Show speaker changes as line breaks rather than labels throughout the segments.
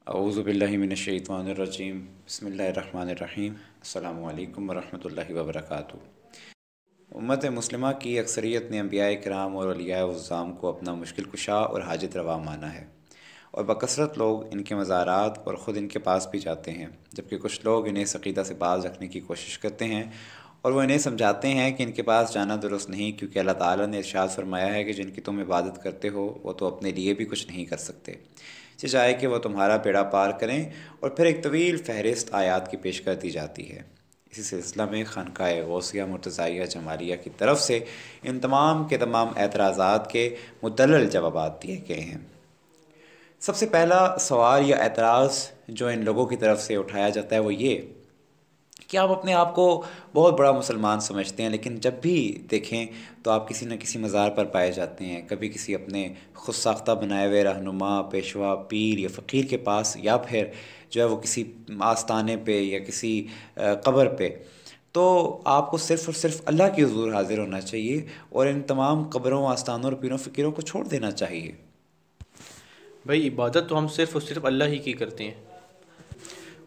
اعوذ باللہ من الشیطان الرجیم بسم اللہ الرحمن الرحیم السلام علیکم ورحمۃ اللہ وبرکاتہ۔ امت مسلمہ کی اکثریت نے انبیاء کرام اور اولیاء اعظام کو اپنا مشکل کشا اور حاجت روا مانا ہے، اور بکثرت لوگ ان کے مزارات اور خود ان کے پاس بھی جاتے ہیں، جبکہ کچھ لوگ انہیں اس عقیدہ سے باز رکھنے کی کوشش کرتے ہیں اور وہ انہیں سمجھاتے ہیں کہ ان کے پاس جانا درست نہیں، کیونکہ اللہ تعالیٰ نے ارشاد فرمایا ہے کہ جن کی تم عبادت کرتے ہو وہ تو اپنے لیے بھی کچھ نہیں کر سکتے، چاہے کہ وہ تمہارا بیڑا پار کریں، اور پھر ایک طویل فہرست آیات کی پیش کر دی جاتی ہے۔ اسی سلسلہ میں خانقاہ غوثیہ مرتضیہ جمالیہ کی طرف سے ان تمام کے تمام اعتراضات کے مدلل جوابات دیے گئے ہیں۔ سب سے پہلا سوال یا اعتراض جو ان لوگوں کی طرف سے اٹھایا جاتا ہے وہ یہ کہ آپ اپنے آپ کو بہت بڑا مسلمان سمجھتے ہیں، لیکن جب بھی دیکھیں تو آپ کسی نہ کسی مزار پر پائے جاتے ہیں، کبھی کسی اپنے خود ساختہ بنائے ہوئے رہنما، پیشوا، پیر یا فقیر کے پاس، یا پھر جو ہے وہ کسی آستانے پہ یا کسی قبر پہ۔ تو آپ کو صرف اور صرف اللہ کی حضور حاضر ہونا چاہیے اور ان تمام قبروں، آستانوں اور پیروں فقیروں کو چھوڑ دینا چاہیے۔
بھائی عبادت تو ہم صرف اور صرف اللہ ہی کی کرتے ہیں،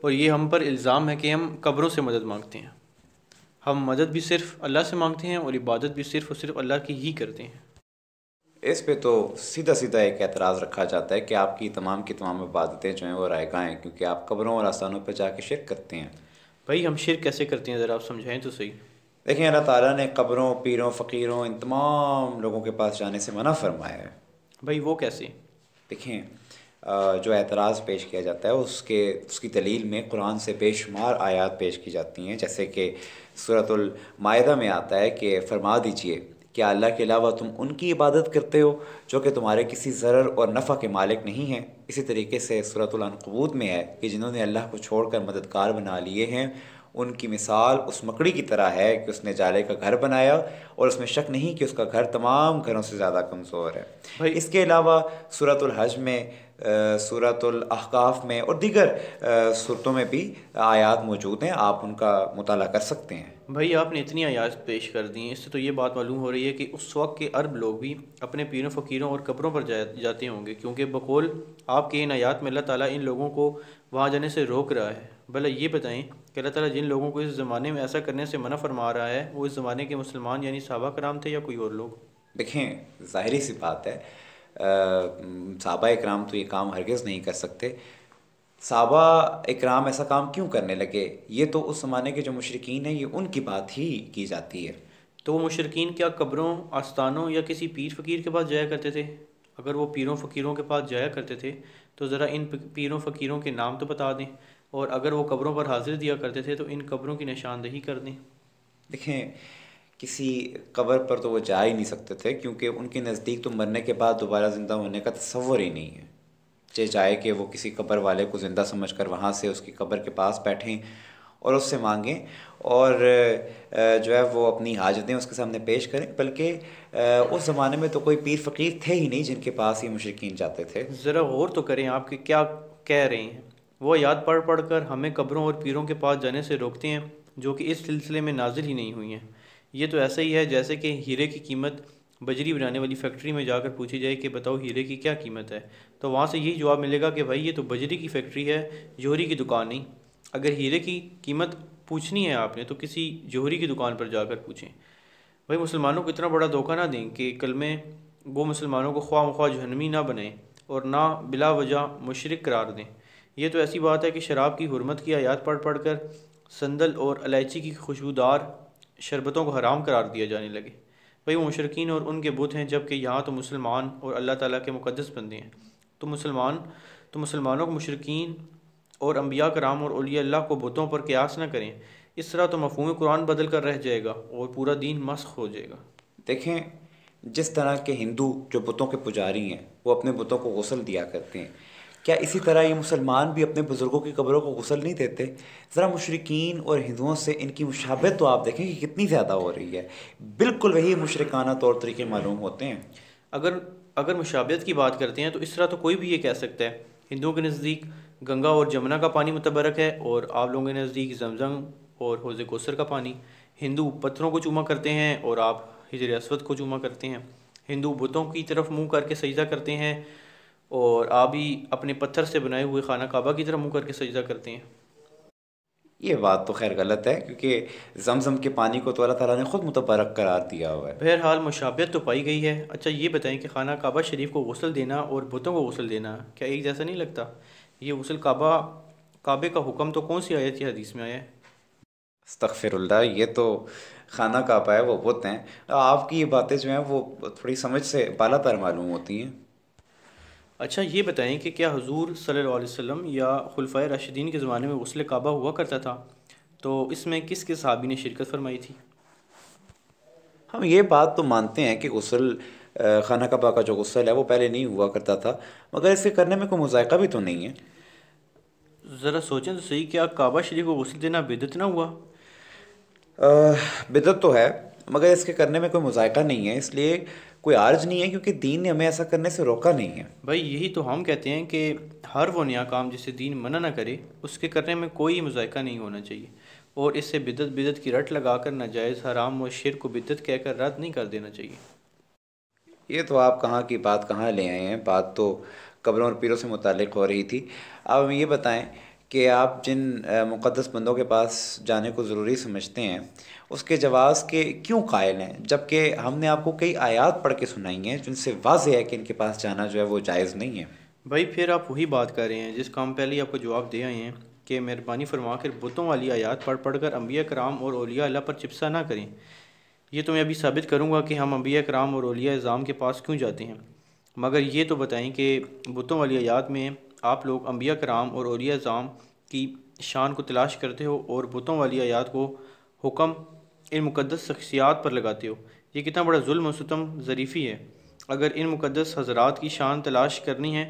اور یہ ہم پر الزام ہے کہ ہم قبروں سے مدد مانگتے ہیں۔ ہم مدد بھی صرف اللہ سے مانگتے ہیں اور عبادت بھی صرف اور صرف اللہ کی ہی کرتے ہیں۔
اس پہ تو سیدھا سیدھا ایک اعتراض رکھا جاتا ہے کہ آپ کی تمام عبادتیں جو ہیں وہ رائگاں ہیں، کیونکہ آپ قبروں اور آستانوں پہ جا کے شرک کرتے ہیں۔
بھائی ہم شرک کیسے کرتے ہیں، ذرا آپ سمجھائیں تو صحیح۔
دیکھیں، اللہ تعالیٰ نے قبروں، پیروں، فقیروں، ان تمام لوگوں کے پاس جانے سے منع فرمایا ہے۔
بھائی وہ کیسے؟
دیکھیں، جو اعتراض پیش کیا جاتا ہے اس کی دلیل میں قرآن سے بے شمار آیات پیش کی جاتی ہیں، جیسے کہ سورۃ المائدہ میں آتا ہے کہ فرما دیجئے کیا اللہ کے علاوہ تم ان کی عبادت کرتے ہو جو کہ تمہارے کسی ضرر اور نفع کے مالک نہیں ہیں۔ اسی طریقے سے سورۃ العنکبوت میں ہے کہ جنہوں نے اللہ کو چھوڑ کر مددگار بنا لیے ہیں، ان کی مثال اس مکڑی کی طرح ہے کہ اس نے جالے کا گھر بنایا اور اس میں شک نہیں کہ اس کا گھر تمام گھروں سے زیادہ کمزور ہے۔
بھائی
اس کے علاوہ سورۃ الحج میں، سورۃ الاحقاف میں اور دیگر صورتوں میں بھی آیات موجود ہیں، آپ ان کا مطالعہ کر سکتے ہیں۔
بھائی آپ نے اتنی آیات پیش کر دی ہیں، اس سے تو یہ بات معلوم ہو رہی ہے کہ اس وقت کے عرب لوگ بھی اپنے پیروں، فقیروں اور قبروں پر جاتے ہوں گے، کیونکہ بقول آپ کے ان آیات میں اللہ تعالیٰ ان لوگوں کو وہاں جانے سے روک رہا ہے۔ بھلا یہ بتائیں کہ اللہ تعالیٰ جن لوگوں کو اس زمانے میں ایسا کرنے سے منع فرما رہا ہے، وہ اس زمانے کے مسلمان یعنی صحابہ کرام تھے یا کوئی اور لوگ؟
دیکھیں، ظاہری سی بات ہے، صحابہ اکرام تو یہ کام ہرگز نہیں کر سکتے۔ صحابہ اکرام ایسا کام کیوں کرنے لگے؟ یہ تو اس زمانے کے جو مشرکین ہیں، یہ ان کی بات ہی کی جاتی ہے۔
تو وہ مشرکین کیا قبروں، آستانوں یا کسی پیر فقیر کے پاس جایا کرتے تھے؟ اگر وہ پیروں فقیروں کے پاس جایا کرتے تھے تو ذرا ان پیروں فقیروں کے نام تو بتا دیں، اور اگر وہ قبروں پر حاضر دیا کرتے تھے تو ان قبروں کی نشاندہی کر دیں۔
دیکھیں، کسی قبر پر تو وہ جا ہی نہیں سکتے تھے، کیونکہ ان کے نزدیک تو مرنے کے بعد دوبارہ زندہ ہونے کا تصور ہی نہیں ہے۔ چاہے کہ وہ کسی قبر والے کو زندہ سمجھ کر وہاں سے اس کی قبر کے پاس بیٹھیں اور اس سے مانگیں، اور جو ہے وہ اپنی حاجتیں اس کے سامنے پیش کریں، بلکہ اس زمانے میں تو کوئی پیر فقیر تھے ہی نہیں جن کے پاس یہ مشرکین جاتے تھے۔
ذرا غور تو کریں آپ کہ کیا کہہ رہے ہیں۔ وہ آیات پڑھ پڑھ کر ہمیں قبروں اور پیروں کے پاس جانے سے روکتے ہیں جو کہ اس سلسلے میں نازل ہی نہیں ہوئی ہیں۔ یہ تو ایسا ہی ہے جیسے کہ ہیرے کی قیمت بجری بنانے والی فیکٹری میں جا کر پوچھی جائے کہ بتاؤ ہیرے کی کیا قیمت ہے، تو وہاں سے یہی جواب ملے گا کہ بھائی یہ تو بجری کی فیکٹری ہے، جوہری کی دکان نہیں۔ اگر ہیرے کی قیمت پوچھنی ہے آپ نے تو کسی جوہری کی دکان پر جا کر پوچھیں۔ بھائی مسلمانوں کو اتنا بڑا دھوکہ نہ دیں کہ کلمے گو مسلمانوں کو خواہ مخواہ جہنمی نہ بنائیں اور نہ بلا وجہ مشرک قرار دیں۔ یہ تو ایسی بات ہے کہ شراب کی حرمت کی آیات پڑھ پڑھ کر سندل اور الائچی کی خوشبودار شربتوں کو حرام قرار دیا جانے لگے۔ بھئی وہ مشرکین اور ان کے بت ہیں، جبکہ یہاں تو مسلمان اور اللہ تعالیٰ کے مقدس بندے ہیں۔ تو مسلمانوں کو مشرکین اور انبیاء کرام اور اولیاء اللہ کو بتوں پر قیاس نہ کریں، اس طرح تو مفہوم قرآن بدل کر رہ جائے گا اور پورا دین مسخ ہو جائے گا۔
دیکھیں، جس طرح کے ہندو جو بتوں کے پجاری ہیں وہ اپنے بتوں کو غسل دیا کرتے ہیں، کیا اسی طرح یہ مسلمان بھی اپنے بزرگوں کی قبروں کو غسل نہیں دیتے؟ ذرا مشرکین اور ہندوؤں سے ان کی مشابہت تو آپ دیکھیں کہ کتنی زیادہ ہو رہی ہے، بالکل وہی مشرکانہ طور طریقے معلوم ہوتے ہیں۔
اگر مشابہت کی بات کرتے ہیں تو اس طرح تو کوئی بھی یہ کہہ سکتا ہے۔ ہندوؤں کے نزدیک گنگا اور جمنا کا پانی متبرک ہے، اور آپ لوگوں کے نزدیک زمزم اور حوض کوثر کا پانی۔ ہندو پتھروں کو چوما کرتے ہیں اور آپ حجر اسود کو چوما کرتے ہیں۔ ہندو بتوں کی طرف منہ کر کے سجدہ کرتے ہیں اور آپ بھی اپنے پتھر سے بنائے ہوئے خانہ کعبہ کی طرف منہ کر کے سجدہ کرتے ہیں۔
یہ بات تو خیر غلط ہے، کیونکہ زمزم کے پانی کو تو اللہ تعالیٰ نے خود متبرک قرار دیا ہوا ہے۔
بہرحال مشابہت تو پائی گئی ہے۔ اچھا یہ بتائیں کہ خانہ کعبہ شریف کو غسل دینا اور بتوں کو غسل دینا کیا ایک جیسا نہیں لگتا؟ یہ غسل کعبے کا حکم تو کون سی آیت یا حدیث میں آیا ہے؟
استغفر اللہ، یہ تو خانہ کعبہ ہے، وہ بت ہیں۔ آپ کی یہ باتیں جو ہیں وہ تھوڑی سمجھ سے بالا تر معلوم ہوتی ہیں۔
اچھا یہ بتائیں کہ کیا حضور صلی اللہ علیہ وسلم یا خلفائے راشدین کے زمانے میں غسل کعبہ ہوا کرتا تھا؟ تو اس میں کس کے صحابی نے شرکت فرمائی تھی؟
ہم یہ بات تو مانتے ہیں کہ غسل خانہ کعبہ کا جو غسل ہے وہ پہلے نہیں ہوا کرتا تھا، مگر اسے کرنے میں کوئی مذائقہ بھی تو نہیں ہے۔
ذرا سوچیں تو صحیح، کیا کعبہ شریف کو غسل دینا بدعت نہ ہوا؟
بدعت تو ہے، مگر اس کے کرنے میں کوئی مذائقہ نہیں ہے، اس لیے کوئی عارض نہیں ہے، کیونکہ دین نے ہمیں ایسا کرنے سے روکا نہیں ہے۔
بھائی یہی تو ہم کہتے ہیں کہ ہر وہ نیا کام جسے دین منع نہ کرے اس کے کرنے میں کوئی مذائقہ نہیں ہونا چاہیے، اور اس سے بدعت کی رٹ لگا کر ناجائز حرام و شرک کو بدعت کہہ کر رد نہیں کر دینا چاہیے۔
یہ تو آپ کہاں کی بات کہاں لے آئے ہیں، بات تو قبروں اور پیروں سے متعلق ہو رہی تھی۔ اب ہمیں یہ بتائیں کہ آپ جن مقدس بندوں کے پاس جانے کو ضروری سمجھتے ہیں اس کے جواز کے کیوں قائل ہیں، جبکہ ہم نے آپ کو کئی آیات پڑھ کے سنائی ہیں جن سے واضح ہے کہ ان کے پاس جانا جو ہے وہ جائز نہیں ہے۔
بھائی پھر آپ وہی بات کر رہے ہیں جس کا ہم پہلے ہی آپ کو جواب دے آئے ہیں کہ مہربانی فرما کر بتوں والی آیات پڑھ کر انبیاء کرام اور اولیاء اللہ پر چپسا نہ کریں۔ یہ تو میں ابھی ثابت کروں گا کہ ہم انبیاء کرام اور اولیاء اعظام کے پاس کیوں جاتے ہیں، مگر یہ تو بتائیں کہ بتوں والی آیات میں آپ لوگ انبیاء کرام اور اولیاء اعظام کی شان کو تلاش کرتے ہو اور بتوں والی آیات کو حکم ان مقدس شخصیات پر لگاتے ہو۔ یہ کتنا بڑا ظلم و ستم ظریفی ہے۔ اگر ان مقدس حضرات کی شان تلاش کرنی ہے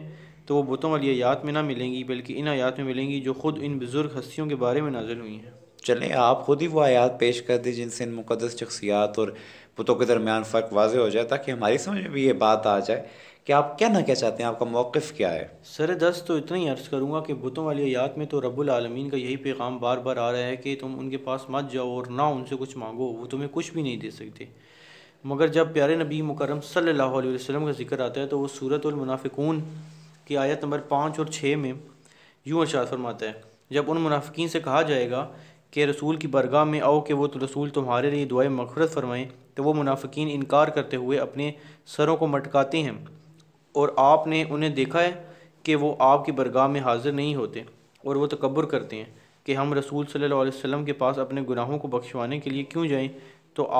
تو وہ بتوں والی آیات میں نہ ملیں گی، بلکہ ان آیات میں ملیں گی جو خود ان بزرگ ہستیوں کے بارے میں نازل ہوئی ہیں۔
چلیں آپ خود ہی وہ آیات پیش کر دیں جن سے ان مقدس شخصیات اور بتوں کے درمیان فرق واضح ہو جائے، تاکہ ہماری سمجھ میں بھی یہ بات آ جائے کہ آپ کیا نہ کیا چاہتے ہیں، آپ کا موقف کیا ہے۔
سر دست تو اتنا ہی عرض کروں گا کہ بتوں والی آیات میں تو رب العالمین کا یہی پیغام بار بار آ رہا ہے کہ تم ان کے پاس مت جاؤ اور نہ ان سے کچھ مانگو، وہ تمہیں کچھ بھی نہیں دے سکتے۔ مگر جب پیارے نبی مکرم صلی اللہ علیہ وسلم کا ذکر آتا ہے تو وہ سورۃ المنافقون کی آیت نمبر 5 اور 6 میں یوں ارشاد فرماتا ہے، جب ان منافقین سے کہا جائے گا کہ رسول کی برگاہ میں آؤ کہ وہ تو رسول تمہارے لیے دعائے مغفرت فرمائیں، تو وہ منافقین انکار کرتے ہوئے اپنے سروں کو مٹکاتے ہیں، اور آپ نے انہیں دیکھا ہے کہ وہ آپ کی برگاہ میں حاضر نہیں ہوتے، اور وہ تکبر کرتے ہیں کہ ہم رسول صلی اللہ علیہ وسلم کے پاس اپنے گناہوں کو بخشوانے کے لیے کیوں جائیں۔ تو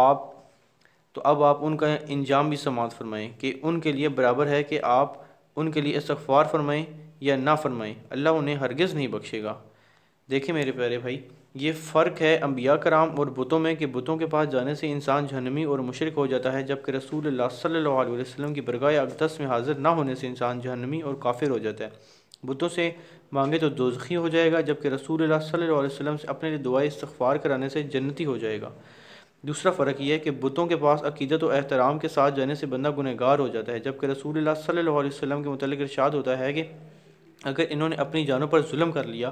اب آپ ان کا انجام بھی سماعت فرمائیں کہ ان کے لیے برابر ہے کہ آپ ان کے لیے استغفار فرمائیں یا نہ فرمائیں، اللہ انہیں ہرگز نہیں بخشے گا۔ دیکھیں میرے پیارے بھائی، یہ فرق ہے انبیاء کرام اور بتوں میں کہ بتوں کے پاس جانے سے انسان جہنمی اور مشرک ہو جاتا ہے، جبکہ رسول اللہ صلی اللہ علیہ وسلم کی برگاہ اقدس میں حاضر نہ ہونے سے انسان جہنمی اور کافر ہو جاتا ہے۔ بتوں سے مانگے تو دوزخی ہو جائے گا، جبکہ رسول اللہ صلی اللہ علیہ وسلم سے اپنے لیے دعائے استغفار کرانے سے جنتی ہو جائے گا۔ دوسرا فرق یہ ہے کہ بتوں کے پاس عقیدت و احترام کے ساتھ جانے سے بندہ گنہگار ہو جاتا ہے، جبکہ رسول اللہ صلی اللہ علیہ وسلم کے متعلق ارشاد ہوتا ہے کہ اگر انہوں نے اپنی جانوں پر ظلم کر لیا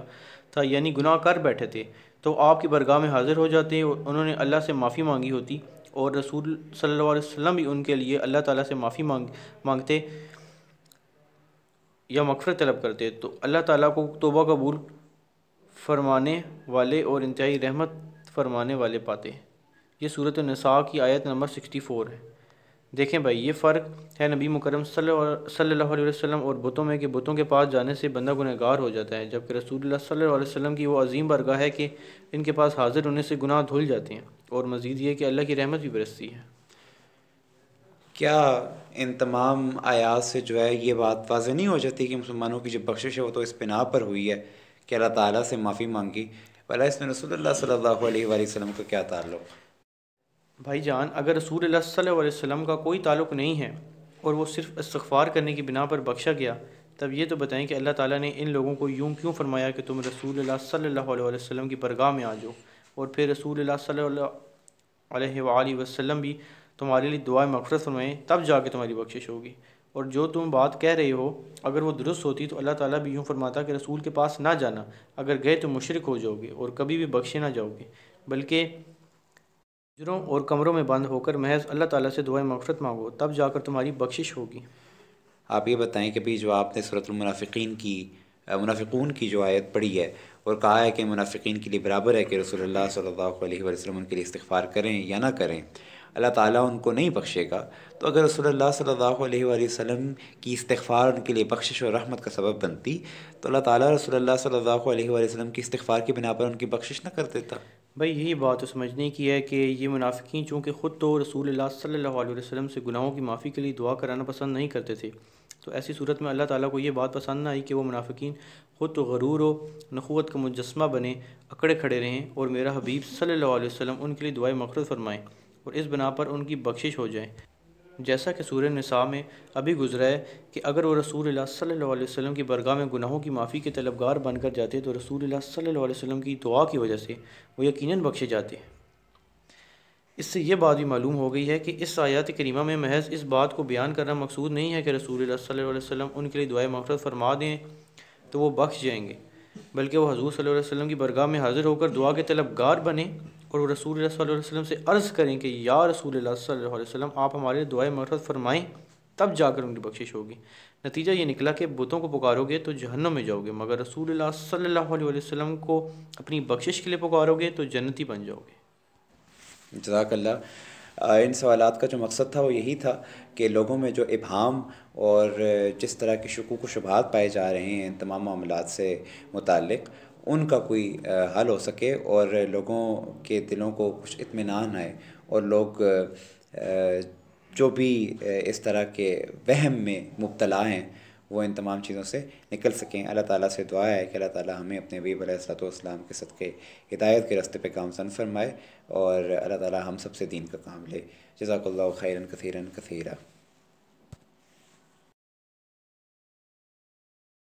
تھا، یعنی گناہ کر بیٹھے تھے، تو آپ کی برگاہ میں حاضر ہو جاتے اور انہوں نے اللہ سے معافی مانگی ہوتی، اور رسول صلی اللہ علیہ وسلم بھی ان کے لیے اللہ تعالیٰ سے معافی مانگتے یا مغفرت طلب کرتے، تو اللہ تعالیٰ کو توبہ قبول فرمانے والے اور انتہائی رحمت فرمانے والے پاتے۔ یہ سورۃ النساء کی آیت نمبر 64 ہے۔ دیکھیں بھائی، یہ فرق ہے نبی مکرم صلی اللہ علیہ وسلم اور بتوں میں کہ بتوں کے پاس جانے سے بندہ گنہگار ہو جاتا ہے، جبکہ رسول اللہ صلی اللہ علیہ وسلم کی وہ عظیم برگاہ ہے کہ ان کے پاس حاضر ہونے سے گناہ دھل جاتے ہیں، اور مزید یہ کہ اللہ کی رحمت بھی برستی ہے۔
کیا ان تمام آیات سے جو ہے یہ بات واضح نہیں ہو جاتی کہ مسلمانوں کی جو بخشش ہے وہ تو اس بنا پر ہوئی ہے کہ اللہ تعالیٰ سے معافی مانگی، بھلا اس میں رسول اللہ صلی اللہ علیہ وآلہ وسلم کا کیا تعلق؟
بھائی جان، اگر رسول اللہ صلی اللہ علیہ وسلم کا کوئی تعلق نہیں ہے اور وہ صرف استغفار کرنے کی بنا پر بخشا گیا، تب یہ تو بتائیں کہ اللہ تعالیٰ نے ان لوگوں کو یوں کیوں فرمایا کہ تم رسول اللہ صلی اللہ علیہ وسلم کی برگاہ میں آ جاؤ، اور پھر رسول اللہ صلی اللہ علیہ وآلہ وسلم بھی تمہارے لیے دعائیں مغفرت فرمائیں، تب جا کے تمہاری بخشش ہوگی۔ اور جو تم بات کہہ رہے ہو اگر وہ درست ہوتی تو اللہ تعالیٰ بھی یوں فرماتا کہ رسول کے پاس نہ جانا، اگر گئے تو مشرک ہو جاؤ گے اور کبھی بھی بخشے نہ جاؤ گے، بلکہ حجروں اور کمروں میں بند ہو کر محض اللہ تعالیٰ سے دعائیں مغفرت مانگو، تب جا کر تمہاری بخشش ہوگی۔
آپ یہ بتائیں کہ بھی جو آپ نے سورۃ منافقون کی جو آیت پڑھی ہے اور کہا ہے کہ منافقین کے لیے برابر ہے کہ رسول اللہ صلی اللہ علیہ وسلم ان کے لیے استغفار کریں یا نہ کریں، اللہ تعالیٰ ان کو نہیں بخشے گا، تو اگر رسول اللہ صلی اللہ علیہ وآلہ وسلم کی استغفار ان کے لیے بخشش اور رحمت کا سبب بنتی تو اللہ تعالیٰ رسول اللہ صلی اللہ علیہ وآلہ وسلم کی استغفار کی بنا پر ان کی بخشش نہ کر دیتا۔
بھائی یہی بات تو سمجھنے کی ہے کہ یہ منافقین چونکہ خود تو رسول اللہ صلی اللہ علیہ وسلم سے گناہوں کی معافی کے لیے دعا کرانا پسند نہیں کرتے تھے، تو ایسی صورت میں اللہ تعالیٰ کو یہ بات پسند نہ آئی کہ وہ منافقین خود تو غرور و نخوت کا مجسمہ بنے، اکڑے کھڑے رہیں اور میرا حبیب صلی اللہ علیہ وسلم ان کے لیے دعائیں مغفرت فرمائیں اور اس بنا پر ان کی بخشش ہو جائے، جیسا کہ سورہ نساء میں ابھی گزرا ہے کہ اگر وہ رسول اللہ صلی اللہ علیہ وسلم کی برگاہ میں گناہوں کی معافی کے طلبگار بن کر جاتے تو رسول اللہ صلی اللہ علیہ وسلم کی دعا کی وجہ سے وہ یقیناً بخشے جاتے۔ اس سے یہ بات بھی معلوم ہو گئی ہے کہ اس آیات کریمہ میں محض اس بات کو بیان کرنا مقصود نہیں ہے کہ رسول اللہ صلی اللہ علیہ وسلم ان کے لیے دعائیں مغفرت فرما دیں تو وہ بخش جائیں گے، بلکہ وہ حضور صلی اللہ علیہ وسلم کی برگاہ میں حاضر ہو کر دعا کے طلبگار بنیں اور وہ رسول اللہ صلی اللہ علیہ وسلم سے عرض کریں کہ یا رسول اللہ صلی اللہ علیہ وسلم آپ ہمارے لیے دعائیں مغفرت فرمائیں، تب جا کر ان کی بخشش ہوگی۔ نتیجہ یہ نکلا کہ بتوں کو پکارو گے تو جہنم میں جاؤ گے، مگر رسول اللہ صلی اللہ علیہ وسلم کو اپنی بخشش کے لیے پکارو گے تو جنتی بن جاؤ گے۔
جزاک اللہ۔ ان سوالات کا جو مقصد تھا وہ یہی تھا کہ لوگوں میں جو ابہام اور جس طرح کے شکوک و شبہات پائے جا رہے ہیں ان تمام معاملات سے متعلق، ان کا کوئی حل ہو سکے اور لوگوں کے دلوں کو کچھ اطمینان آئے اور لوگ جو بھی اس طرح کے وہم میں مبتلا ہیں وہ ان تمام چیزوں سے نکل سکیں۔ اللہ تعالیٰ سے دعا ہے کہ اللہ تعالیٰ ہمیں اپنے حبیب علیہ الصلوۃ والسلام کے صدقے ہدایت کے راستے پہ گامزن فرمائے اور اللہ تعالیٰ ہم سب سے دین کا کام لے۔ جزاک اللہ خیراً کثیراً کثیرا۔